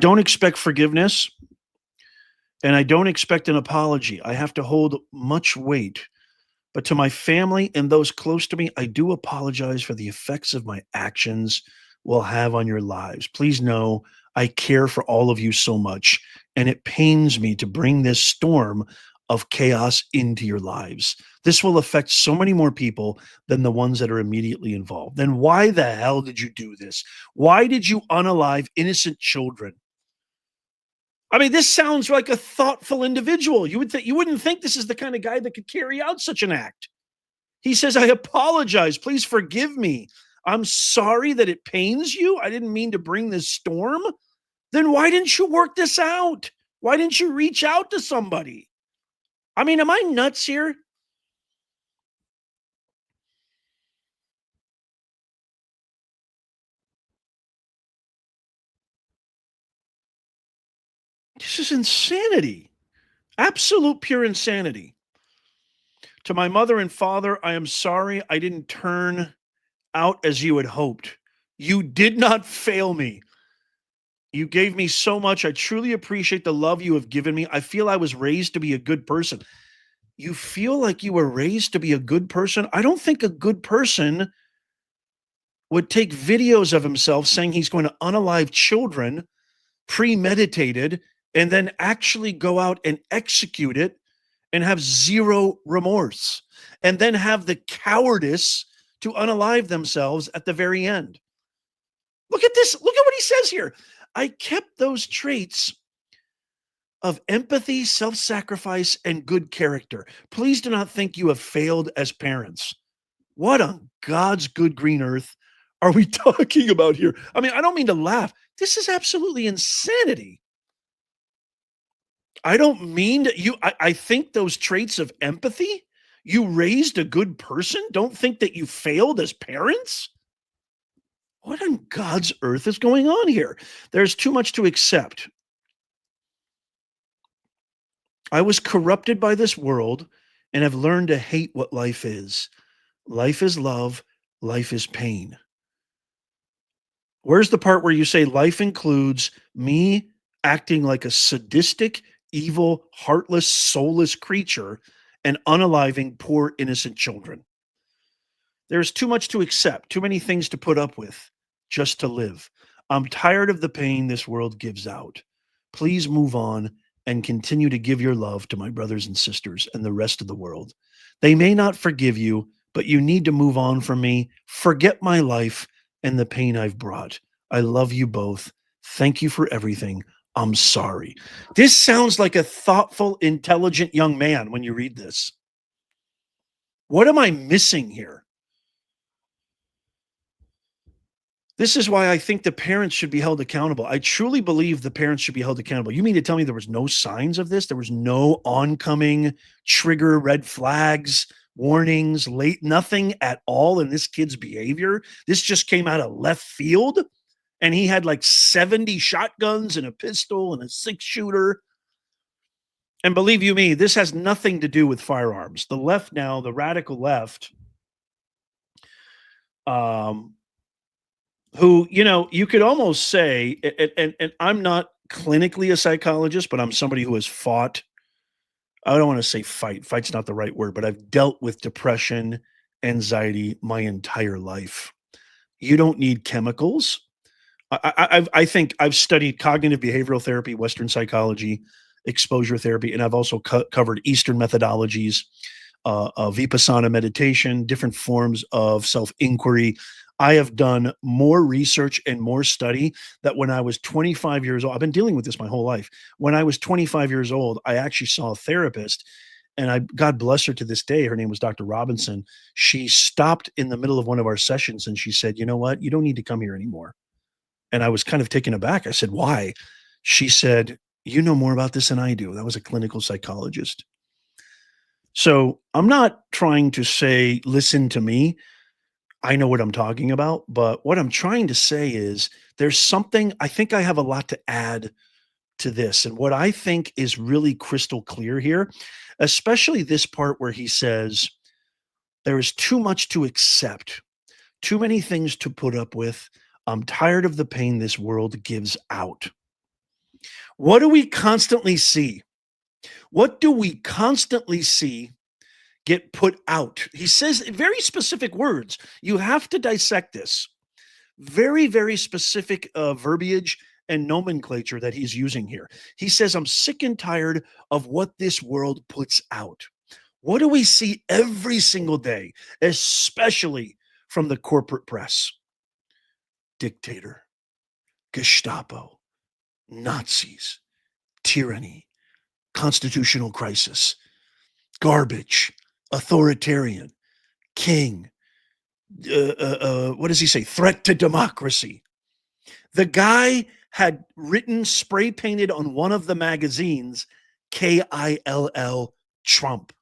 Don't expect forgiveness, and I don't expect an apology. I have to hold much weight. But to my family and those close to me, I do apologize for the effects of my actions will have on your lives. Please know I care for all of you so much, and it pains me to bring this storm of chaos into your lives. This will affect so many more people than the ones that are immediately involved. Then why the hell did you do this? Why did you unalive innocent children? I mean, this sounds like a thoughtful individual. You wouldn't think this is the kind of guy that could carry out such an act. He says, I apologize. Please forgive me. I'm sorry that it pains you. I didn't mean to bring this storm. Then why didn't you work this out? Why didn't you reach out to somebody? I mean, am I nuts here? This is insanity. Absolute pure insanity. To my mother and father, I am sorry I didn't turn out as you had hoped. You did not fail me. You gave me so much. I truly appreciate the love you have given me. I feel I was raised to be a good person. You feel like you were raised to be a good person? I don't think a good person would take videos of himself saying he's going to unalive children, premeditated, and then actually go out and execute it and have zero remorse, and then have the cowardice to unalive themselves at the very end. Look at this. Look at what he says here. I kept those traits of empathy, self sacrifice, and good character. Please do not think you have failed as parents. What on God's good green earth are we talking about here? I mean, I don't mean to laugh. This is absolutely insanity. I don't mean to, I think those traits of empathy, you raised a good person. Don't think that you failed as parents. What on God's earth is going on here? There's too much to accept. I was corrupted by this world and have learned to hate what life is. Life is love, life is pain. Where's the part where you say life includes me acting like a sadistic, evil, heartless, soulless creature and unaliving poor innocent children? There's too much to accept, too many things to put up with just to live. I'm tired of the pain this world gives out. Please move on and continue to give your love to my brothers and sisters and the rest of the world. They may not forgive you, but you need to move on from me. Forget my life and the pain I've brought. I love you both. Thank you for everything. I'm sorry. This sounds like a thoughtful, intelligent young man when you read this. What am I missing here? This is why I think the parents should be held accountable. I truly believe the parents should be held accountable. You mean to tell me there was no signs of this? There was no oncoming trigger red flags, warnings, late, nothing at all in this kid's behavior? This just came out of left field, and he had like 70 shotguns and a pistol and a six shooter. And believe you me, this has nothing to do with firearms. The left now, the radical left, um, who, you could almost say, and I'm not clinically a psychologist, but I'm somebody who has fought. I don't want to say fight. Fight's not the right word, but I've dealt with depression, anxiety my entire life. You don't need chemicals. I think I've studied cognitive behavioral therapy, Western psychology, exposure therapy, and I've also covered Eastern methodologies, vipassana meditation, different forms of self inquiry. I have done more research and more study that when I was 25 years old, I've been dealing with this my whole life. When I was 25 years old, I actually saw a therapist, and God bless her to this day. Her name was Dr. Robinson. She stopped in the middle of one of our sessions and she said, "You know what? You don't need to come here anymore." And I was kind of taken aback. I said, "Why?" She said, "You know more about this than I do." That was a clinical psychologist. So I'm not trying to say, listen to me. I know what I'm talking about. But what I'm trying to say is there's something, I think I have a lot to add to this. And what I think is really crystal clear here, especially this part where he says, there is too much to accept, too many things to put up with. I'm tired of the pain this world gives out. What do we constantly see? What do we constantly see get put out? He says very specific words. You have to dissect this. Very, very specific verbiage and nomenclature that he's using here. He says, I'm sick and tired of what this world puts out. What do we see every single day, especially from the corporate press? Dictator, Gestapo, Nazis, tyranny, constitutional crisis, garbage, authoritarian, king, what does he say? Threat to democracy. The guy had written, spray painted on one of the magazines, KILL Trump.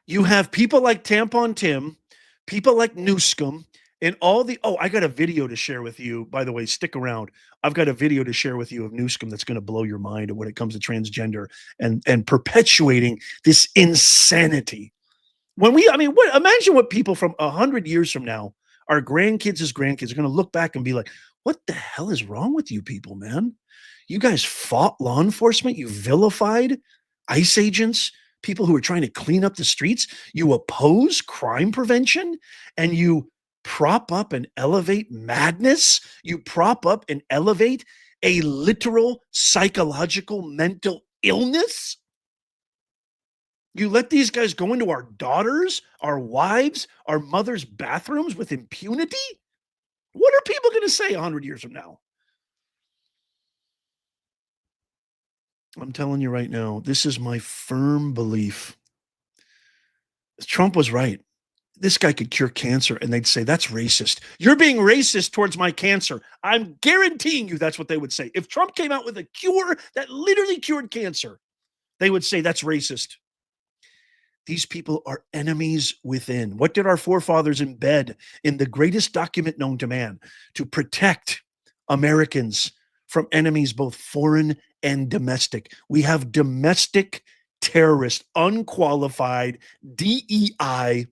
You have people like Tampon Tim, people like Newscomb, and all the I got a video to share with you. By the way, stick around. I've got a video to share with you of Newscomb that's going to blow your mind when it comes to transgender and perpetuating this insanity. When we, I mean, what imagine what people from 100 years from now, our grandkids are going to look back and be like, "What the hell is wrong with you people, man? You guys fought law enforcement. You vilified ICE agents, people who are trying to clean up the streets. You oppose crime prevention, and you prop up and elevate madness. You prop up and elevate a literal psychological mental illness." You let these guys go into our daughters, our wives, our mothers' bathrooms with impunity? What are people going to say 100 years from now? I'm telling you right now, this is my firm belief. Trump was right. This guy could cure cancer, and they'd say, that's racist. You're being racist towards my cancer. I'm guaranteeing you that's what they would say. If Trump came out with a cure that literally cured cancer, they would say that's racist. These people are enemies within. What did our forefathers embed in the greatest document known to man? To protect Americans from enemies, both foreign and domestic. We have domestic terrorists, unqualified, DEI,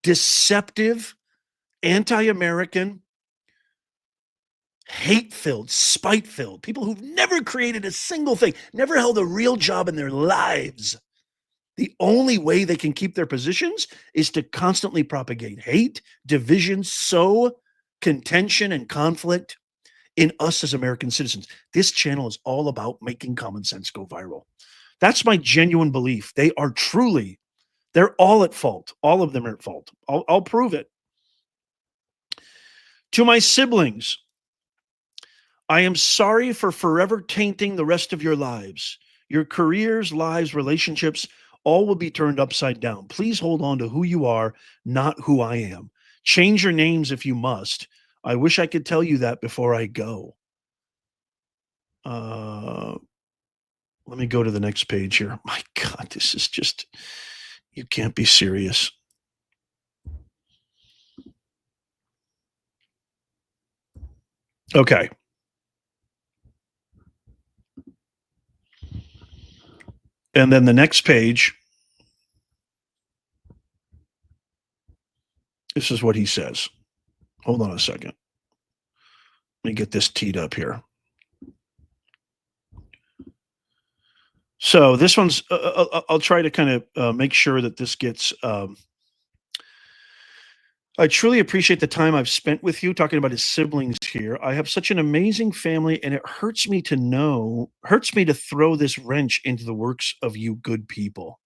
deceptive, anti American, hate filled, spite filled, people who've never created a single thing, never held a real job in their lives. The only way they can keep their positions is to constantly propagate hate, division, sow contention and conflict in us as American citizens. This channel is all about making common sense go viral. That's my genuine belief. They're all at fault. All of them are at fault. I'll prove it. To my siblings, I am sorry for forever tainting the rest of your lives. Your careers, lives, relationships, all will be turned upside down. Please hold on to who you are, not who I am. Change your names if you must. I wish I could tell you that before I go. Let me go to the next page here. My God, this is just, you can't be serious. Okay. And then the next page, this is what he says. Hold on a second. Let me get this teed up here. So this one's, I'll try to kind of make sure that this gets, I truly appreciate the time I've spent with you talking about his siblings here. I have such an amazing family, and it hurts me to throw this wrench into the works of you good people.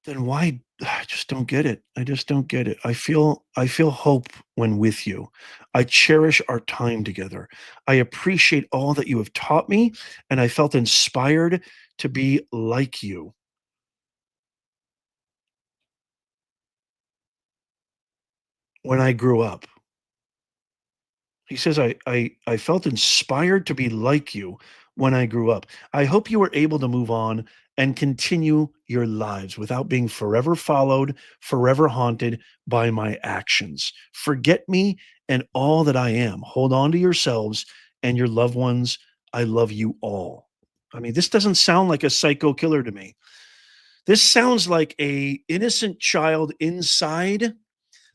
Then why? I just don't get it. I just don't get it. I feel hope when with you. I cherish our time together. I appreciate all that you have taught me, and I felt inspired to be like you when I grew up. He says, I felt inspired to be like you when I grew up. I hope you were able to move on and continue your lives without being forever followed, forever haunted by my actions. Forget me and all that I am. Hold on to yourselves and your loved ones. I love you all. I mean, this doesn't sound like a psycho killer to me. This sounds like a innocent child inside.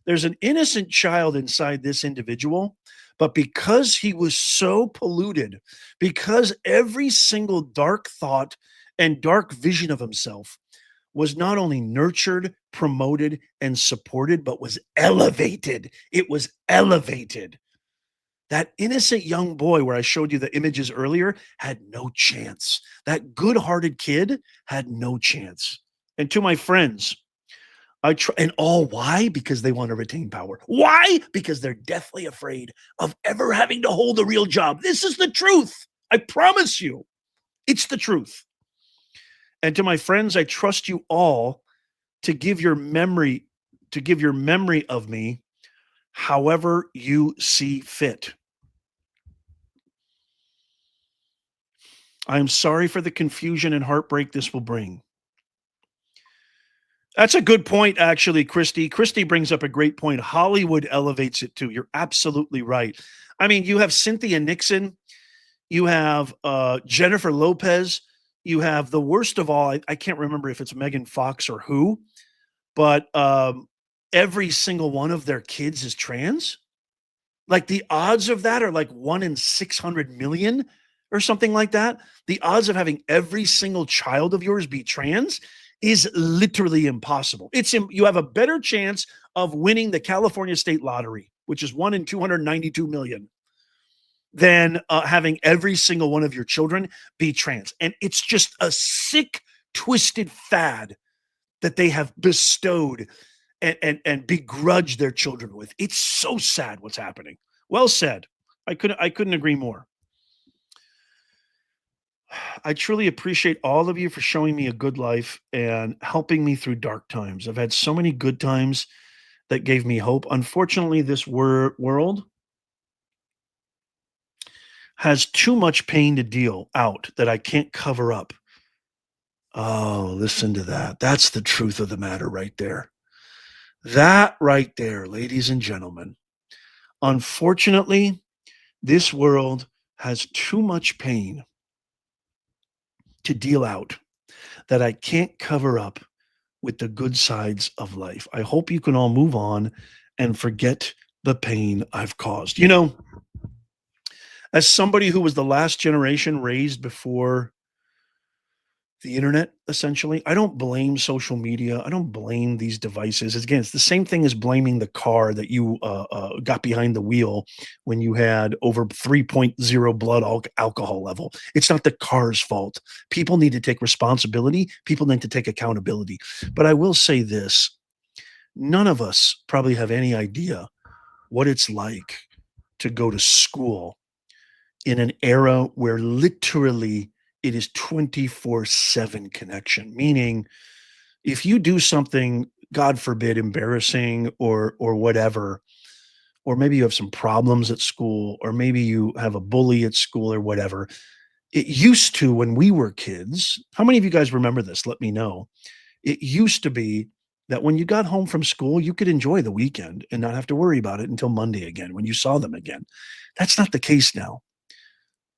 There's an innocent child inside this individual, But because he was so polluted, because every single dark thought and dark vision of himself was not only nurtured, promoted, and supported, but was elevated. It was elevated. That innocent young boy where I showed you the images earlier had no chance. That good-hearted kid had no chance. And to my friends, I try, and all why? Because they want to retain power. Why? Because they're deathly afraid of ever having to hold a real job. This is the truth. I promise you, it's the truth. And to my friends, I trust you all to give your memory of me however you see fit. I am sorry for the confusion and heartbreak this will bring. That's a good point, actually, Christy. Christy brings up a great point. Hollywood elevates it too. You're absolutely right. I mean, you have Cynthia Nixon, you have Jennifer Lopez, you have the worst of all. I can't remember if it's Megan Fox or who, but every single one of their kids is trans. Like the odds of that are like 1 in 600 million or something like that. The odds of having every single child of yours be trans is literally impossible. You have a better chance of winning the California state lottery, which is 1 in 292 million, than having every single one of your children be trans. And it's just a sick, twisted fad that they have bestowed and begrudge their children with. It's so sad what's happening. Well said. I couldn't agree more. I truly appreciate all of you for showing me a good life and helping me through dark times. I've had so many good times that gave me hope. Unfortunately, this world has too much pain to deal out that I can't cover up. Oh, listen to that. That's the truth of the matter right there. That right there, ladies and gentlemen. Unfortunately, this world has too much pain to deal out that I can't cover up with the good sides of life. I hope you can all move on and forget the pain I've caused. As somebody who was the last generation raised before the internet, essentially, I don't blame social media. I don't blame these devices. Again, it's the same thing as blaming the car that you got behind the wheel when you had over 3.0 blood alcohol level. It's not the car's fault. People need to take responsibility. People need to take accountability. But I will say this: none of us probably have any idea what it's like to go to school in an era where literally it is 24/7 connection, meaning if you do something, God forbid, embarrassing or whatever, or maybe you have some problems at school, or maybe you have a bully at school or whatever. It used to, when we were kids, how many of you guys remember this? Let me know. It used to be that when you got home from school, you could enjoy the weekend and not have to worry about it until Monday again when you saw them again. That's not the case now.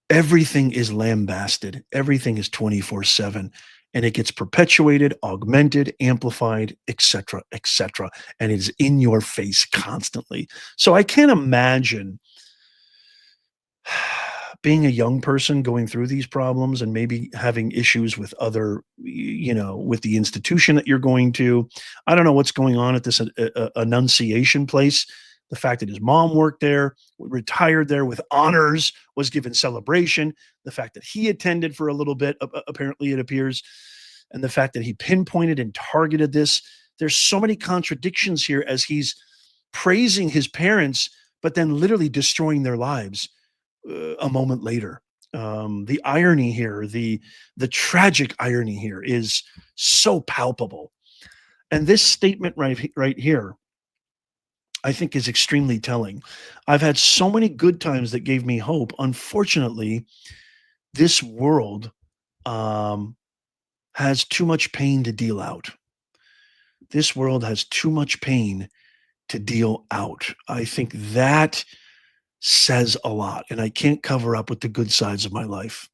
Everything is lambasted. Everything is 24/7, and it gets perpetuated, augmented, amplified, etc., etc., and it is in your face constantly. So I can't imagine being a young person going through these problems and maybe having issues with with the institution that you're going to. I don't know what's going on at this Annunciation place. The fact that his mom worked there, retired there with honors, was given celebration. The fact that he attended for a little bit, apparently it appears, and the fact that he pinpointed and targeted this. There's so many contradictions here as he's praising his parents, but then literally destroying their lives a moment later. The irony here, the tragic irony here, is so palpable. And this statement right here, I think, is extremely telling. I've had so many good times that gave me hope. Unfortunately, this world um, has too much pain to deal out. This world has too much pain to deal out. I think that says a lot, and I can't cover up with the good sides of my life.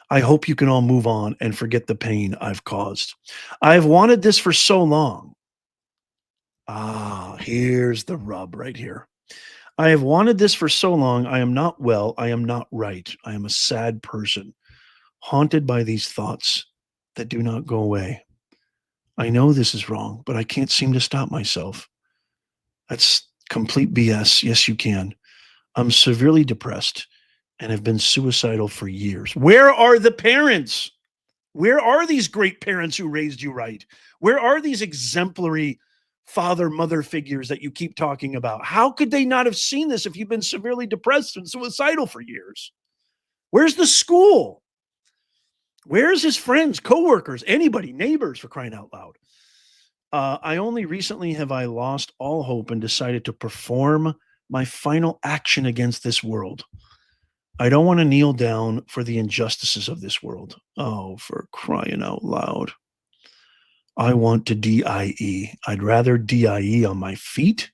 I hope you can all move on and forget the pain I've caused. I've wanted this for so long. Ah, here's the rub right here. I have wanted this for so long. I am not well. I am not right. I am a sad person, haunted by these thoughts that do not go away. I know this is wrong, but I can't seem to stop myself. That's complete BS. Yes, you can. I'm severely depressed and have been suicidal for years. Where are the parents? Where are these great parents who raised you right? Where are these exemplary father, mother figures that you keep talking about? How could they not have seen this if you've been severely depressed and suicidal for years? Where's the school? Where's his friends, coworkers, anybody, neighbors, for crying out loud? I only recently have I lost all hope and decided to perform my final action against this world. I don't want to kneel down for the injustices of this world. Oh, for crying out loud. I want to DIE. I'd rather DIE on my feet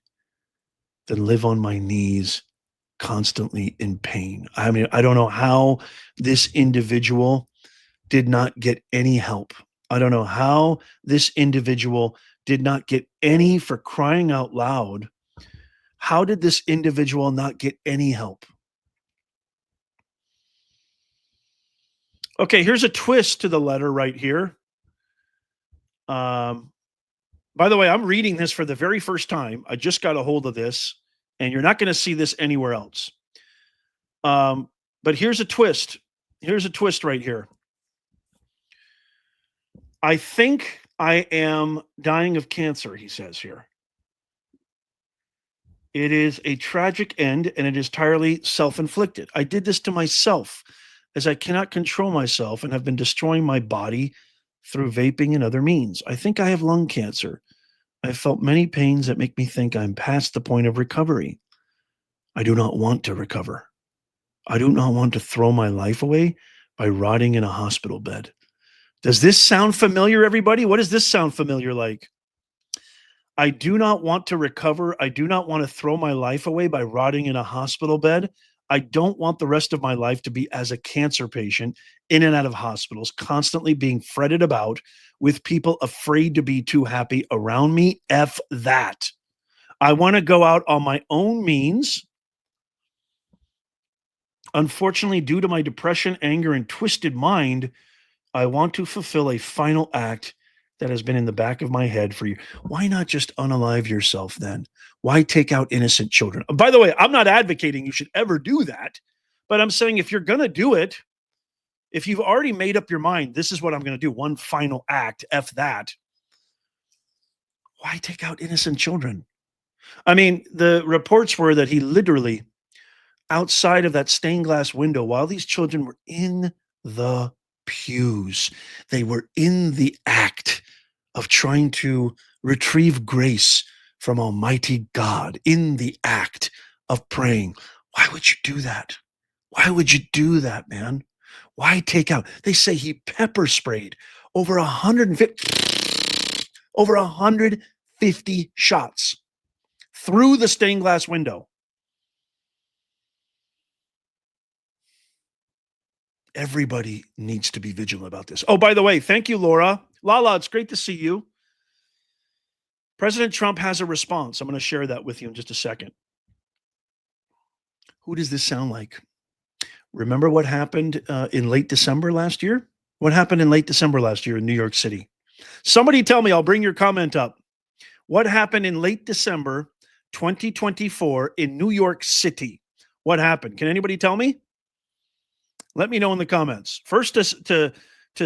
than live on my knees constantly in pain. I mean, I don't know how this individual did not get any help. I don't know how this individual did not get any, for crying out loud. How did this individual not get any help? Okay, here's a twist to the letter right here. Um, by the way, I'm reading this for the very first time. I just got a hold of this, and you're not going to see this anywhere else. But here's a twist. Here's a twist right here. I think I am dying of cancer, he says here. It is a tragic end, and it is entirely self inflicted. I did this to myself, as I cannot control myself and have been destroying my body through vaping and other means. I think I have lung cancer. I've felt many pains that make me think I'm past the point of recovery. I do not want to recover. I do not want to throw my life away by rotting in a hospital bed. Does this sound familiar, everybody? What does this sound familiar like? I do not want to recover. I do not want to throw my life away by rotting in a hospital bed. I don't want the rest of my life to be as a cancer patient in and out of hospitals, constantly being fretted about with people afraid to be too happy around me. F that. I want to go out on my own means. Unfortunately, due to my depression, anger, and twisted mind, I want to fulfill a final act that has been in the back of my head for you. Why not just unalive yourself then? Why take out innocent children? By the way, I'm not advocating you should ever do that, but I'm saying if you're going to do it, if you've already made up your mind, this is what I'm going to do, one final act, F that, why take out innocent children? I mean, the reports were that he literally, outside of that stained glass window, while these children were in the pews, they were in the act of trying to retrieve grace from Almighty God, in the act of praying. Why would you do that? Why would you do that, man? Why take out? They say he pepper sprayed over 150 shots through the stained glass window. Everybody needs to be vigilant about this. Oh, by the way, thank you, Laura. Lala, it's great to see you. President Trump has a response. I'm going to share that with you in just a second. Who does this sound like? Remember what happened in late December last year? What happened in late December last year in New York City? Somebody tell me, I'll bring your comment up. What happened in late December 2024 in New York City? What happened? Can anybody tell me? Let me know in the comments. First, to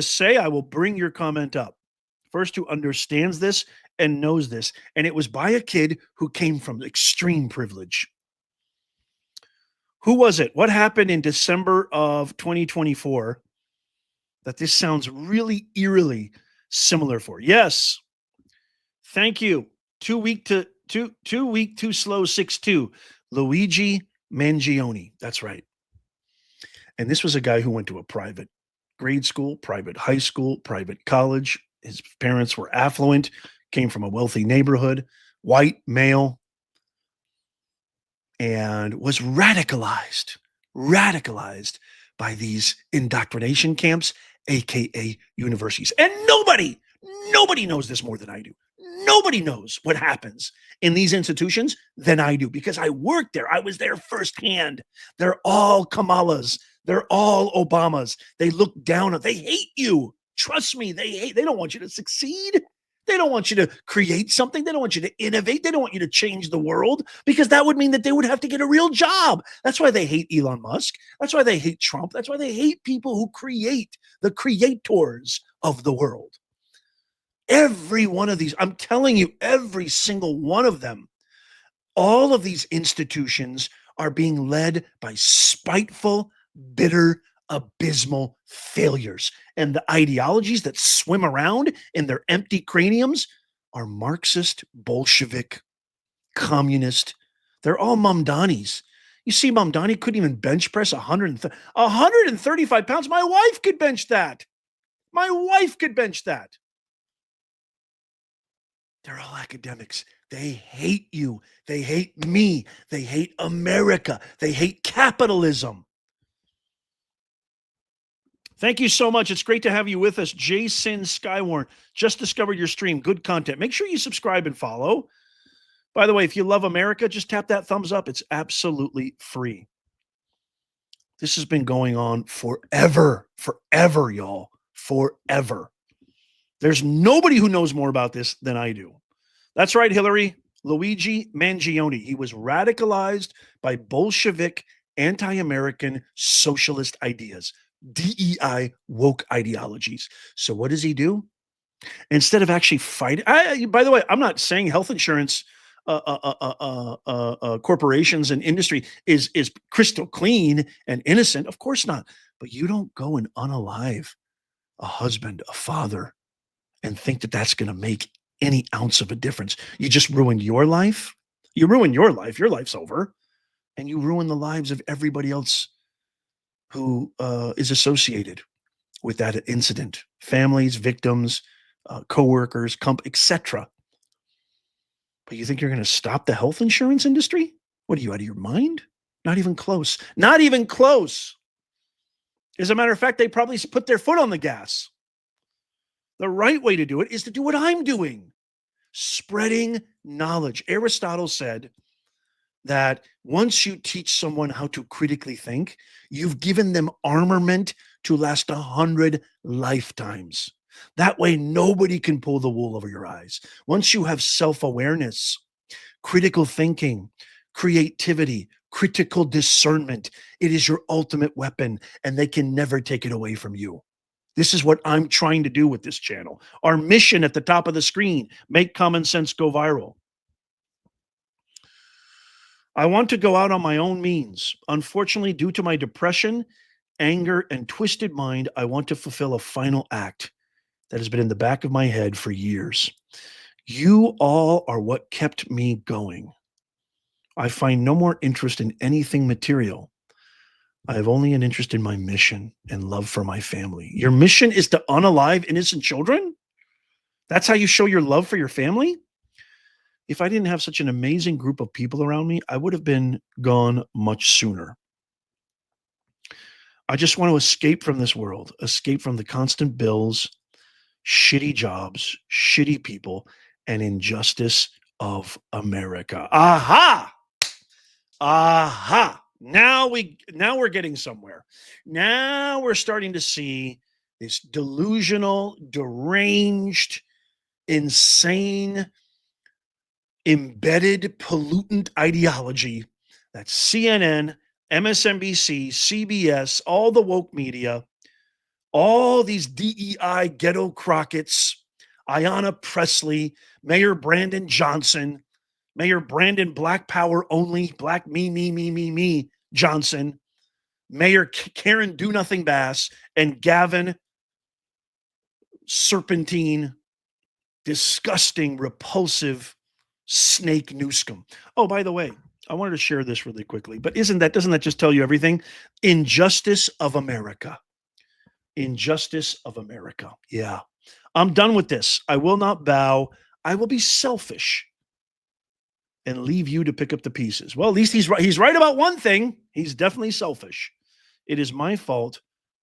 say, I will bring your comment up. First, who understands this and knows this. And it was by a kid who came from extreme privilege. Who was it? What happened in December of 2024 that this sounds really eerily similar for? Yes. Thank you. Too weak, too slow, 6'2". Luigi Mangione. That's right. And this was a guy who went to a private grade school, private high school, private college. His parents were affluent, came from a wealthy neighborhood, white, male, and was radicalized by these indoctrination camps, aka universities. And nobody knows this more than I do. Nobody knows what happens in these institutions than I do because I worked there. I was there firsthand. They're all Kamalas. They're all Obamas. They look down on, they hate you. Trust me, they don't want you to succeed. They don't want you to create something. They don't want you to innovate. They don't want you to change the world because that would mean that they would have to get a real job. That's why they hate Elon Musk. That's why they hate Trump. That's why they hate people who create, the creators of the world. Every one of these, I'm telling you, every single one of them, all of these institutions are being led by spiteful, bitter, abysmal failures. And the ideologies that swim around in their empty craniums are Marxist, Bolshevik, communist. They're all Mamdanis. You see, Mamdani couldn't even bench press 135 pounds. My wife could bench that. My wife could bench that. They're all academics. They hate you. They hate me. They hate America. They hate capitalism. Thank you so much. It's great to have you with us. Jason Skywarn, just discovered your stream. Good content. Make sure you subscribe and follow. By the way, if you love America, just tap that thumbs up. It's absolutely free. This has been going on forever, y'all. Forever. There's nobody who knows more about this than I do. That's right, Hillary. Luigi Mangione. He was radicalized by Bolshevik, anti-American socialist ideas, DEI woke ideologies. So what does he do? Instead of actually fighting, by the way, I'm not saying health insurance corporations and industry is crystal clean and innocent. Of course not. But you don't go and unalive a husband, a father, and think that that's going to make any ounce of a difference. You just ruined your life. You ruin your life. Your life's over. And you ruin the lives of everybody else who is associated with that incident. Families, victims, coworkers, etc. But you think you're going to stop the health insurance industry? What are you, out of your mind? Not even close. Not even close. As a matter of fact, they probably put their foot on the gas. The right way to do it is to do what I'm doing, spreading knowledge. Aristotle said that once you teach someone how to critically think, you've given them armament to last 100 lifetimes. That way, nobody can pull the wool over your eyes. Once you have self-awareness, critical thinking, creativity, critical discernment, it is your ultimate weapon, and they can never take it away from you. This is what I'm trying to do with this channel. Our mission at the top of the screen, make common sense go viral. I want to go out on my own means. Unfortunately, due to my depression, anger, and twisted mind, I want to fulfill a final act that has been in the back of my head for years. You all are what kept me going. I find no more interest in anything material. I have only an interest in my mission and love for my family. Your mission is to unalive innocent children? That's how you show your love for your family? If I didn't have such an amazing group of people around me, I would have been gone much sooner. I just want to escape from this world, escape from the constant bills, shitty jobs, shitty people, and injustice of America. Aha! Aha! Now we're getting somewhere. Now we're starting to see this delusional, deranged, insane, embedded pollutant ideology that CNN, MSNBC, CBS, all the woke media, all these DEI ghetto Crockett's, Ayanna Pressley, Mayor Brandon Johnson, Mayor Brandon Black Power Only, Black me, Johnson, Mayor Karen Do Nothing Bass, and Gavin Serpentine, disgusting, repulsive snake Newscomb. Oh, by the way, I wanted to share this really quickly, but doesn't that just tell you everything? Injustice of America. Injustice of America. Yeah. I'm done with this. I will not bow. I will be selfish and leave you to pick up the pieces. Well, at least he's right. He's right about one thing. He's definitely selfish. It is my fault.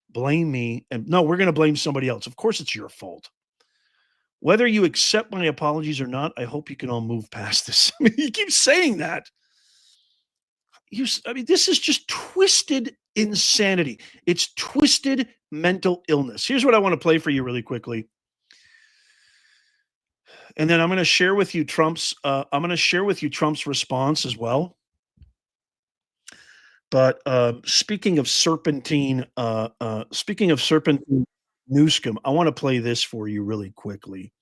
Blame me. And no, we're going to blame somebody else. Of course it's your fault. Whether you accept my apologies or not, I hope you can all move past this. I mean, he keeps saying that. I mean, this is just twisted insanity. It's twisted mental illness. Here's what I want to play for you really quickly. And then I'm going to share with you Trump's response as well. But speaking of serpentine Newscomb, I want to play this for you really quickly.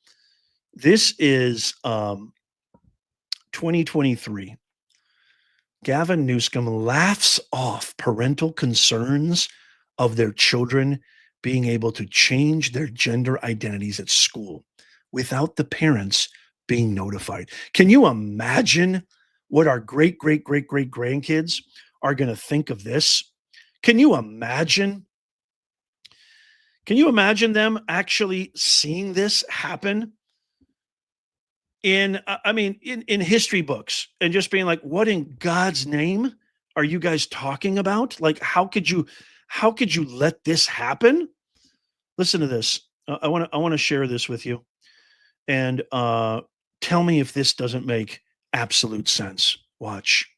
This is 2023. Gavin Newsom laughs off parental concerns of their children being able to change their gender identities at school without the parents being notified. Can you imagine what our great grandkids are going to think of this? Can you imagine them actually seeing this happen in history books and just being like, what in God's name are you guys talking about? Like, how could you let this happen? Listen to this. I want to share this with you, and tell me if this doesn't make absolute sense. Watch.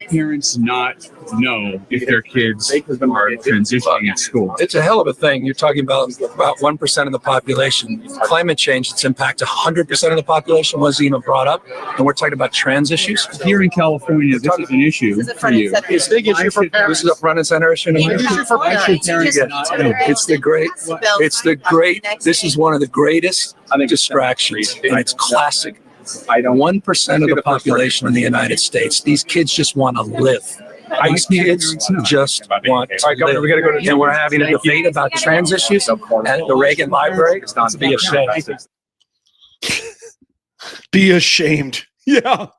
Parents not know if their kids are transitioning at school. It's a hell of a thing. You're talking about 1% of the population. Climate change, its impact 100% of the population wasn't even brought up. And we're talking about trans issues. Here in California, this is an issue for you. It's a big issue for parents. This is a front and center issue. It's the great, this is one of the greatest distractions. And it's classic. 1% of the population in the United States. These kids just want to live. These kids just want to live. And we're having a debate about trans issues at the Reagan Library. It's not to be ashamed. Be ashamed. Yeah.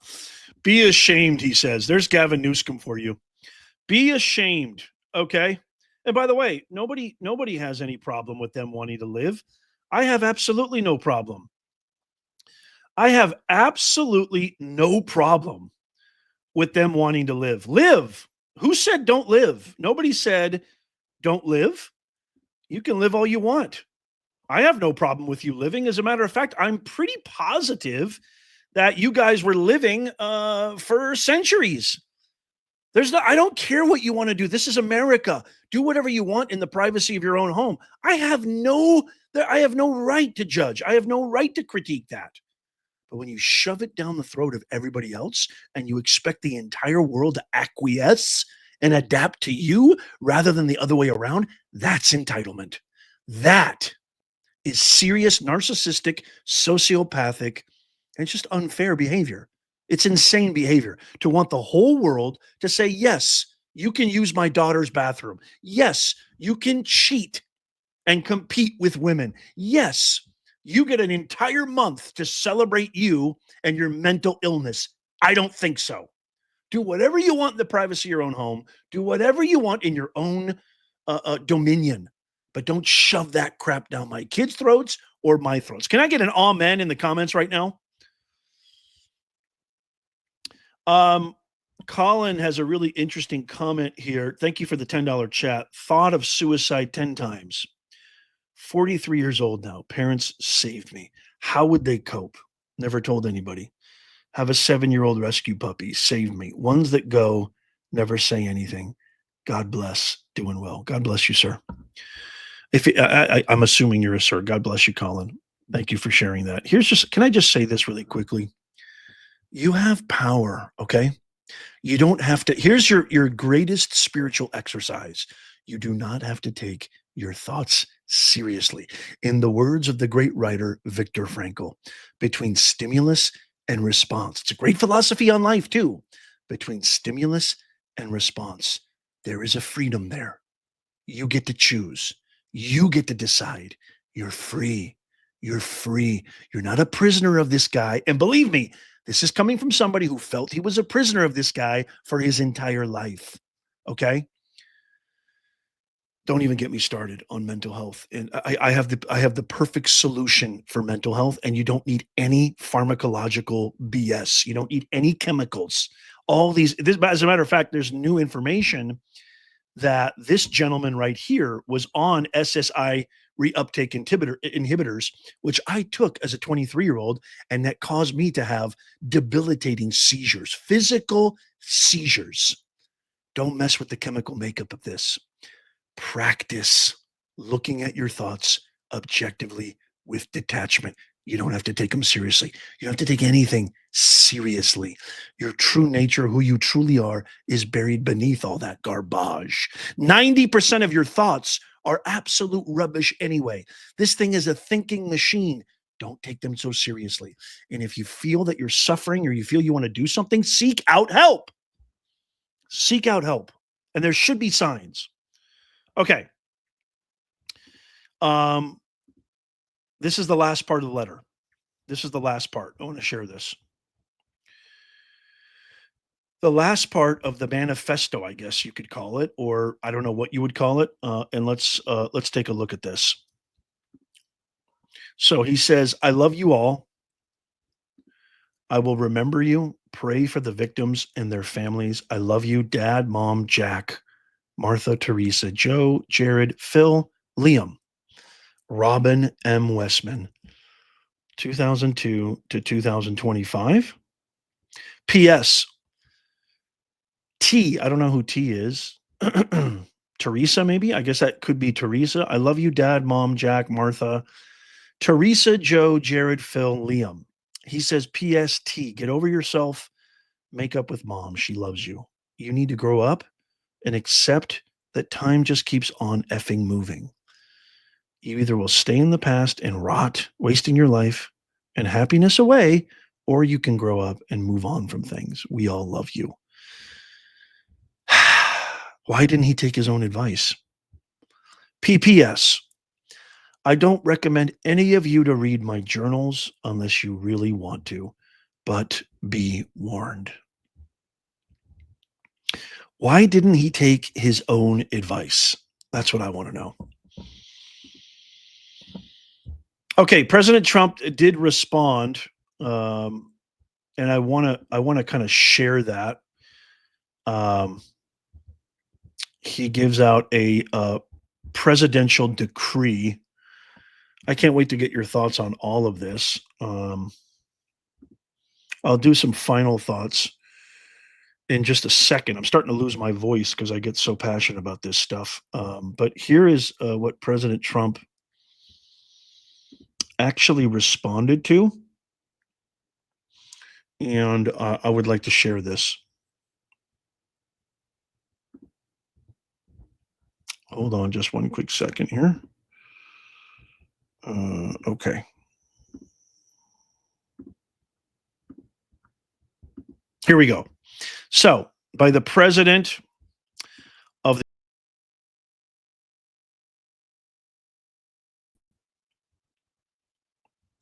Be ashamed, he says. There's Gavin Newsom for you. Be ashamed. Okay. And by the way, nobody has any problem with them wanting to live. I have absolutely no problem. I have absolutely no problem with them wanting to live. Live. Who said don't live? Nobody said don't live. You can live all you want. I have no problem with you living. As a matter of fact, I'm pretty positive that you guys were living for centuries. I don't care what you want to do. This is America. Do whatever you want in the privacy of your own home. I have no right to judge. I have no right to critique that. But when you shove it down the throat of everybody else and you expect the entire world to acquiesce and adapt to you rather than the other way around, that's entitlement. That is serious, narcissistic, sociopathic, and it's just unfair behavior. It's insane behavior to want the whole world to say, yes, you can use my daughter's bathroom. Yes, you can cheat and compete with women. Yes, you get an entire month to celebrate you and your mental illness. I don't think so. Do whatever you want in the privacy of your own home. Do whatever you want in your own dominion. But don't shove that crap down my kids' throats or my throats. Can I get an amen in the comments right now? Colin has a really interesting comment here. Thank you for the $10 chat. Thought of suicide 10 times. 43 years old now. Parents saved me. How would they cope? Never told anybody. Have a 7-year-old rescue puppy. Saved me. Ones that go, never say anything. God bless. Doing well. God bless you, sir. I'm assuming you're a sir. God bless you, Colin. Thank you for sharing that. Can I just say this really quickly? You have power, okay? You don't have to. Here's your greatest spiritual exercise. You do not have to take your thoughts seriously. In the words of the great writer Viktor Frankl, between stimulus and response. It's a great philosophy on life too. Between stimulus and response, there is a freedom there. You get to choose. You get to decide. You're free. You're free. You're not a prisoner of this guy. And believe me, this is coming from somebody who felt he was a prisoner of this guy for his entire life. Okay? Don't even get me started on mental health. And I have the perfect solution for mental health, and you don't need any pharmacological BS. You don't need any chemicals. As a matter of fact, there's new information that this gentleman right here was on SSI reuptake inhibitors, which I took as a 23-year-old, and that caused me to have debilitating seizures, physical seizures. Don't mess with the chemical makeup of this. Practice looking at your thoughts objectively with detachment. You don't have to take them seriously. You don't have to take anything seriously. Your true nature, who you truly are, is buried beneath all that garbage. 90% of your thoughts are absolute rubbish anyway. This thing is a thinking machine. Don't take them so seriously. And if you feel that you're suffering or you feel you want to do something, seek out help. Seek out help. And there should be signs. Okay. This is the last part of the letter. This is the last part. I want to share this. The last part of the manifesto, I guess you could call it, or I don't know what you would call it. And let's take a look at this. So he says, I love you all. I will remember you. Pray for the victims and their families. I love you, Dad, Mom, Jack, Martha, Teresa, Joe, Jared, Phil, Liam, Robin M. Westman, 2002 to 2025. P.S. T, I don't know who T is. Teresa, maybe? I guess that could be Teresa. I love you, Dad, Mom, Jack, Martha, Teresa, Joe, Jared, Phil, Liam. He says, P.S. T, get over yourself. Make up with Mom. She loves you. You need to grow up and accept that time just keeps on effing moving. You either will stay in the past and rot, wasting your life and happiness away, or you can grow up and move on from things. We all love you. Why didn't he take his own advice? PPS. I don't recommend any of you to read my journals unless you really want to, but be warned. Why didn't he take his own advice? That's what I want to know. Okay, President Trump did respond, and I want to kind of share that. He gives out a presidential decree. I can't wait to get your thoughts on all of this. I'll do some final thoughts in just a second. I'm starting to lose my voice because I get so passionate about this stuff. But here is what President Trump actually responded to. And I would like to share this. Hold on just one quick second here. Okay. Here we go. So, by the president of the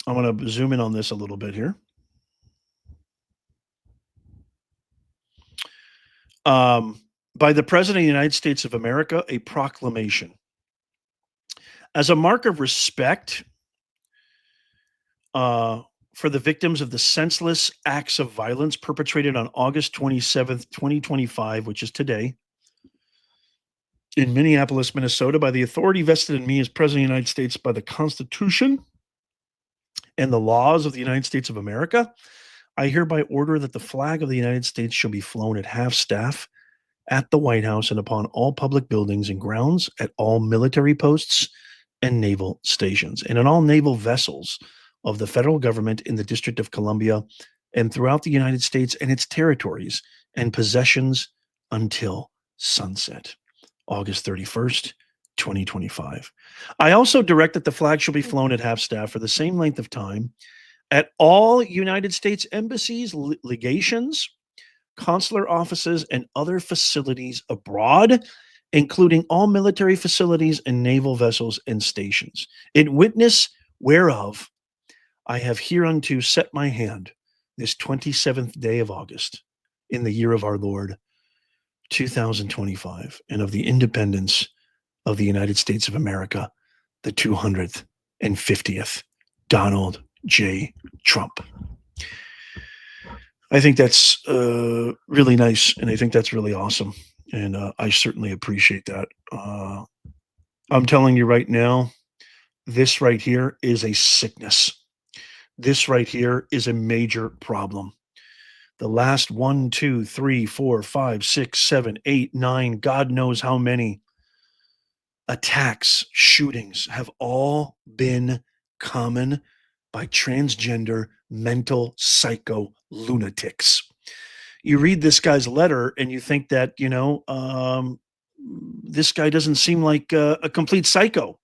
I'm going to zoom in on this a little bit here. By the President of the United States of America, a proclamation. As a mark of respect for the victims of the senseless acts of violence perpetrated on August 27th, 2025, which is today, in Minneapolis, Minnesota, by the authority vested in me as President of the United States by the Constitution and the laws of the United States of America, I hereby order that the flag of the United States shall be flown at half-staff at the White House and upon all public buildings and grounds, at all military posts and naval stations, and in all naval vessels of the federal government in the District of Columbia and throughout the United States and its territories and possessions until sunset, August 31st, 2025. I also direct that the flag shall be flown at half-staff for the same length of time at all United States embassies, legations, consular offices, and other facilities abroad, including all military facilities and naval vessels and stations, in witness whereof I have hereunto set my hand this 27th day of August in the year of our Lord, 2025, and of the independence of the United States of America, the 250th, Donald J. Trump. I think that's really nice, and I think that's really awesome, and I certainly appreciate that. I'm telling you right now, This right here is a sickness. This right here is a major problem. The last 1, 2, 3, 4, 5, 6, 7, 8, 9, God knows how many attacks, shootings have all been common by transgender mental psycho lunatics. You read this guy's letter and you think that, this guy doesn't seem like a complete psycho,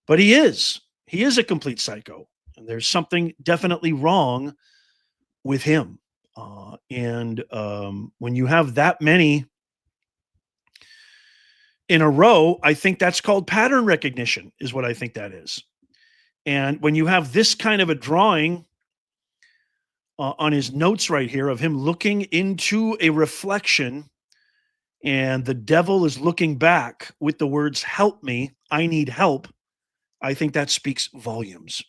but he is. He is a complete psycho. And there's something definitely wrong with him. And when you have that many in a row, I think that's called pattern recognition, is what I think that is. And when you have this kind of a drawing on his notes right here of him looking into a reflection, and the devil is looking back with the words, "Help me, I need help," I think that speaks volumes.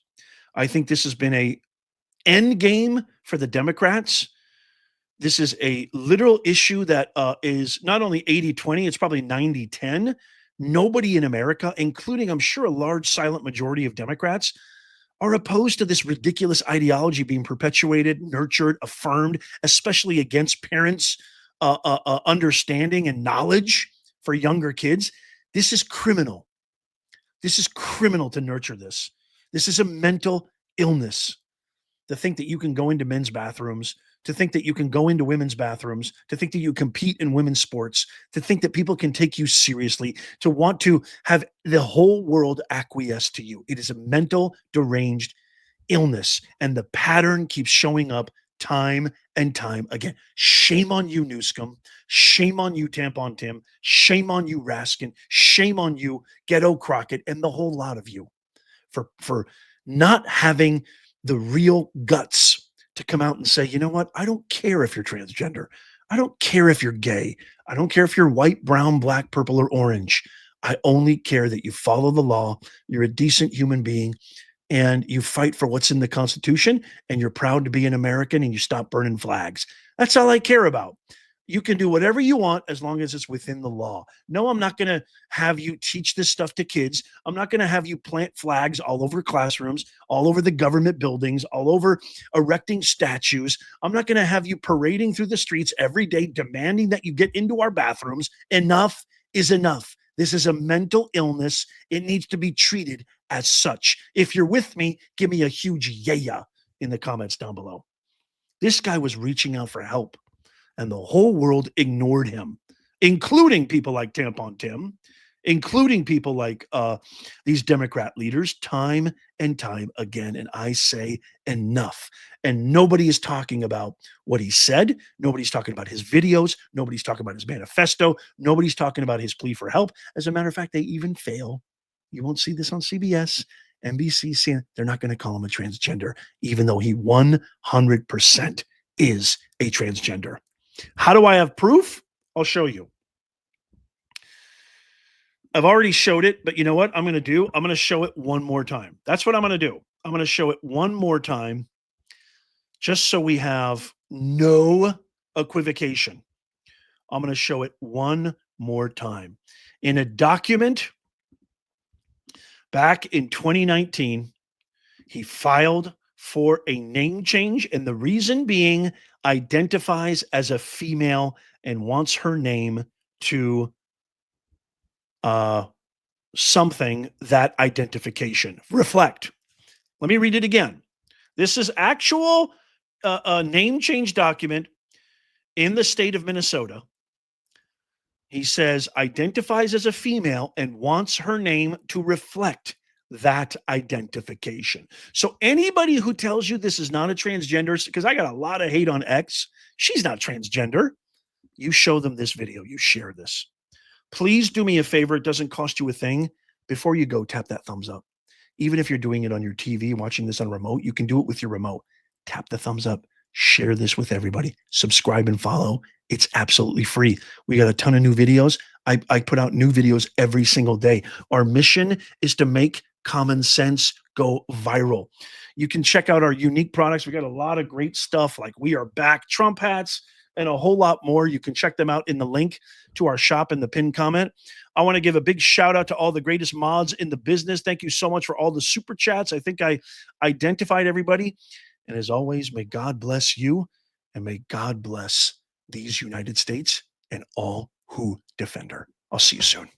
I think this has been a end game for the Democrats. This is a literal issue that is not only 80-20, it's probably 90-10. Nobody in America, including, I'm sure, a large silent majority of Democrats, are opposed to this ridiculous ideology being perpetuated, nurtured, affirmed, especially against parents' understanding and knowledge for younger kids. This is criminal. This is criminal to nurture this. This is a mental illness. To think that you can go into men's bathrooms, to think that you can go into women's bathrooms, to think that you compete in women's sports, to think that people can take you seriously, to want to have the whole world acquiesce to you. It is a mental deranged illness, and the pattern keeps showing up time and time again. Shame on you, Newscomb. Shame on you, Tampon Tim. Shame on you, Raskin. Shame on you, Ghetto Crockett, and the whole lot of you for not having the real guts to come out and say, you know what? I don't care if you're transgender. I don't care if you're gay. I don't care if you're white, brown, black, purple, or orange. I only care that you follow the law. You're a decent human being and you fight for what's in the Constitution and you're proud to be an American and you stop burning flags. That's all I care about. You can do whatever you want as long as it's within the law. No, I'm not going to have you teach this stuff to kids. I'm not going to have you plant flags all over classrooms, all over the government buildings, all over erecting statues. I'm not going to have you parading through the streets every day demanding that you get into our bathrooms. Enough is enough. This is a mental illness. It needs to be treated as such. If you're with me, give me a huge yeah in the comments down below. This guy was reaching out for help. And the whole world ignored him, including people like Tampon Tim, including people like these Democrat leaders, time and time again. And I say enough. And nobody is talking about what he said. Nobody's talking about his videos. Nobody's talking about his manifesto. Nobody's talking about his plea for help. As a matter of fact, they even fail. You won't see this on CBS, NBC, CNN. They're not going to call him a transgender, even though he 100% is a transgender. How do I have proof? I'll show you. I've already showed it, but you know what I'm going to do? I'm going to show it one more time. That's what I'm going to do. I'm going to show it one more time just so we have no equivocation. I'm going to show it one more time. In a document back in 2019, he filed for a name change, and the reason being identifies as a female and wants her name to something that identification reflect. Let me read it again. This is actual name change document in the state of Minnesota. He says identifies as a female and wants her name to reflect that identification. So anybody who tells you this is not a transgender, because I got a lot of hate on X, she's not transgender. You show them this video, you share this. Please do me a favor. It doesn't cost you a thing. Before you go, tap that thumbs up. Even if you're doing it on your TV, watching this on remote, you can do it with your remote. Tap the thumbs up, share this with everybody, subscribe and follow. It's absolutely free. We got a ton of new videos. I put out new videos every single day. Our mission is to make common sense go viral. You can check out our unique products. We got a lot of great stuff like We Are Back Trump hats, and a whole lot more. You can check them out in the link to our shop in the pinned comment. I want to give a big shout out to all the greatest mods in the business. Thank you so much for all the super chats. I think I identified everybody. And as always, may God bless you and may God bless these United States and all who defend her. I'll see you soon.